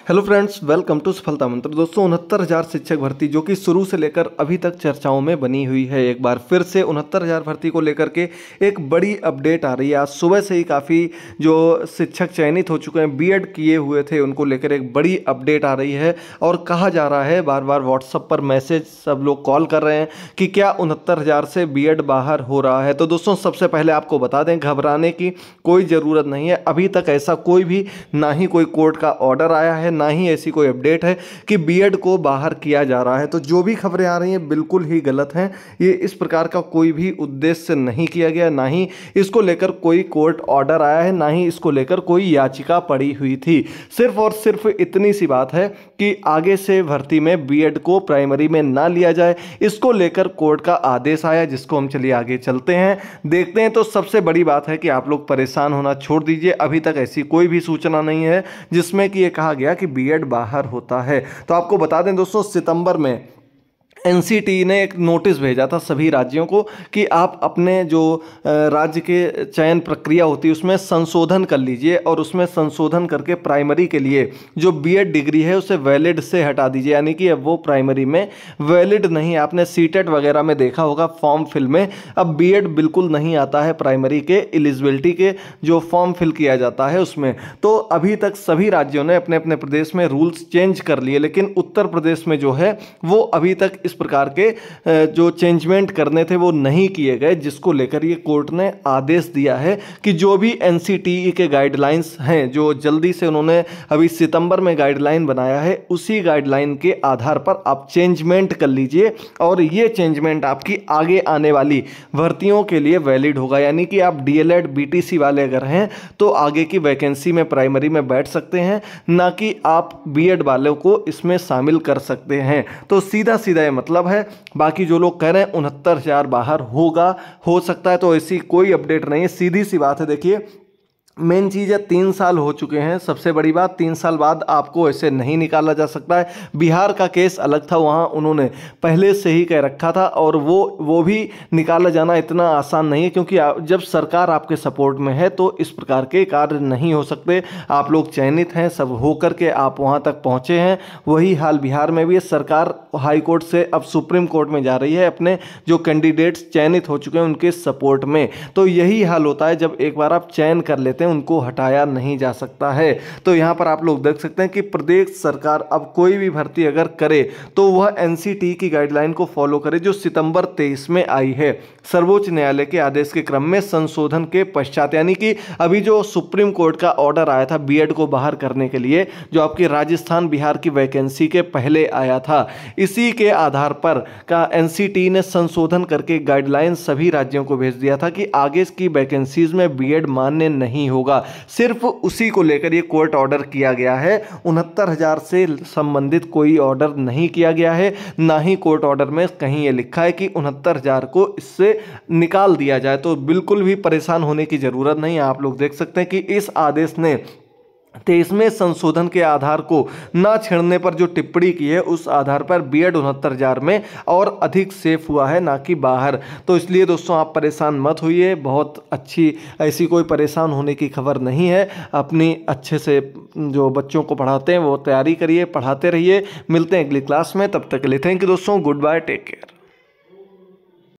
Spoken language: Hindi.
हेलो फ्रेंड्स, वेलकम टू सफलता मंत्र। दोस्तों 69,000 शिक्षक भर्ती जो कि शुरू से लेकर अभी तक चर्चाओं में बनी हुई है। एक बार फिर से 69,000 भर्ती को लेकर के एक बड़ी अपडेट आ रही है। आज सुबह से ही काफ़ी जो शिक्षक चयनित हो चुके हैं, बीएड किए हुए थे, उनको लेकर एक बड़ी अपडेट आ रही है। और कहा जा रहा है, बार बार व्हाट्सएप पर मैसेज सब लोग कॉल कर रहे हैं कि क्या 69,000 से बीएड बाहर हो रहा है। तो दोस्तों सबसे पहले आपको बता दें, घबराने की कोई ज़रूरत नहीं है। अभी तक ऐसा कोई भी ना ही कोई कोर्ट का ऑर्डर आया है, ना ही ऐसी कोई अपडेट है कि बीएड को बाहर किया जा रहा है। तो जो भी खबरें आ रही हैं बिल्कुल ही गलत हैं। ये इस प्रकार का कोई भी उद्देश्य नहीं किया गया, ना ही इसको लेकर कोई कोर्ट ऑर्डर आया है, ना ही इसको लेकर कोई याचिका पड़ी हुई थी। सिर्फ और सिर्फ इतनी सी बात है कि आगे से भर्ती में बीएड को प्राइमरी में ना लिया जाए, इसको लेकर कोर्ट का आदेश आया, जिसको हम चलिए आगे चलते हैं, देखते हैं। तो सबसे बड़ी बात है कि आप लोग परेशान होना छोड़ दीजिए। अभी तक ऐसी कोई भी सूचना नहीं है जिसमें कि ये कहा गया कि बीएड बाहर होता है। तो आपको बता दें दोस्तों, सितंबर में एनसीटी ने एक नोटिस भेजा था सभी राज्यों को कि आप अपने जो राज्य के चयन प्रक्रिया होती है उसमें संशोधन कर लीजिए, और उसमें संशोधन करके प्राइमरी के लिए जो बीएड डिग्री है उसे वैलिड से हटा दीजिए। यानी कि अब वो प्राइमरी में वैलिड नहीं। आपने सीटेट वगैरह में देखा होगा फॉर्म फिल में, अब बीएड बिल्कुल नहीं आता है प्राइमरी के एलिजिबिलिटी के जो फॉर्म फिल किया जाता है उसमें। तो अभी तक सभी राज्यों ने अपने अपने प्रदेश में रूल्स चेंज कर लिए, लेकिन उत्तर प्रदेश में जो है वो अभी तक इस प्रकार के जो चेंजमेंट करने थे वो नहीं किए गए, जिसको लेकर ये कोर्ट ने आदेश दिया है कि जो भी एनसीटीई के गाइडलाइंस हैं, जो जल्दी से उन्होंने अभी सितंबर में गाइडलाइन बनाया है, उसी गाइडलाइन के आधार पर आप चेंजमेंट कर लीजिए, और ये चेंजमेंट आपकी आगे आने वाली भर्तियों के लिए वैलिड होगा। यानी कि आप डीएलएड बीटीसी वाले अगर हैं तो आगे की वैकेंसी में प्राइमरी में बैठ सकते हैं, ना कि आप बीएड वालों को इसमें शामिल कर सकते हैं। तो सीधा सीधा ये मतलब है। बाकी जो लोग कह रहे हैं 69,000 बाहर होगा, हो सकता है, तो ऐसी कोई अपडेट नहीं है। सीधी सी बात है। देखिए, मेन चीज़ है 3 साल हो चुके हैं। सबसे बड़ी बात, 3 साल बाद आपको ऐसे नहीं निकाला जा सकता है। बिहार का केस अलग था, वहाँ उन्होंने पहले से ही कह रखा था, और वो भी निकाला जाना इतना आसान नहीं है, क्योंकि जब सरकार आपके सपोर्ट में है तो इस प्रकार के कार्य नहीं हो सकते। आप लोग चयनित हैं, सब हो कर के आप वहाँ तक पहुँचे हैं। वही हाल बिहार में भी है। सरकार हाई कोर्ट से अब सुप्रीम कोर्ट में जा रही है अपने जो कैंडिडेट्स चयनित हो चुके हैं उनके सपोर्ट में। तो यही हाल होता है, जब एक बार आप चयन कर लेते हैं उनको हटाया नहीं जा सकता है। तो यहां पर आप लोग देख सकते हैं कि प्रदेश सरकार अब कोई भी भर्ती अगर करे तो वह एनसीटी की गाइडलाइन को फॉलो करे, जो सितंबर 23 में आई है सर्वोच्च न्यायालय के आदेश के क्रम में संशोधन के पश्चात। यानी कि अभी जो सुप्रीम कोर्ट का ऑर्डर आया था बीएड को बाहर करने के लिए, जो आपकी राजस्थान बिहार की वैकेंसी के पहले आया था, इसी के आधार पर का एनसीटी ने संशोधन करके गाइडलाइन सभी राज्यों को भेज दिया था कि आगे की वैकेंसीज में बीएड मान्य नहीं होगा। सिर्फ उसी को लेकर ये कोर्ट ऑर्डर किया गया है। 69,000 से संबंधित कोई ऑर्डर नहीं किया गया है, ना ही कोर्ट ऑर्डर में कहीं ये लिखा है कि 69,000 को इससे निकाल दिया जाए। तो बिल्कुल भी परेशान होने की जरूरत नहीं है। आप लोग देख सकते हैं कि इस आदेश ने 23वें संशोधन के आधार को ना छेड़ने पर जो टिप्पणी की है, उस आधार पर बीएड 69,000 में और अधिक सेफ हुआ है, ना कि बाहर। तो इसलिए दोस्तों आप परेशान मत होइए। बहुत अच्छी, ऐसी कोई परेशान होने की खबर नहीं है। अपनी अच्छे से जो बच्चों को पढ़ाते हैं वो तैयारी करिए, पढ़ाते रहिए। मिलते हैं अगली क्लास में, तब तक के लिए थैंक यू दोस्तों। Good bye, take care.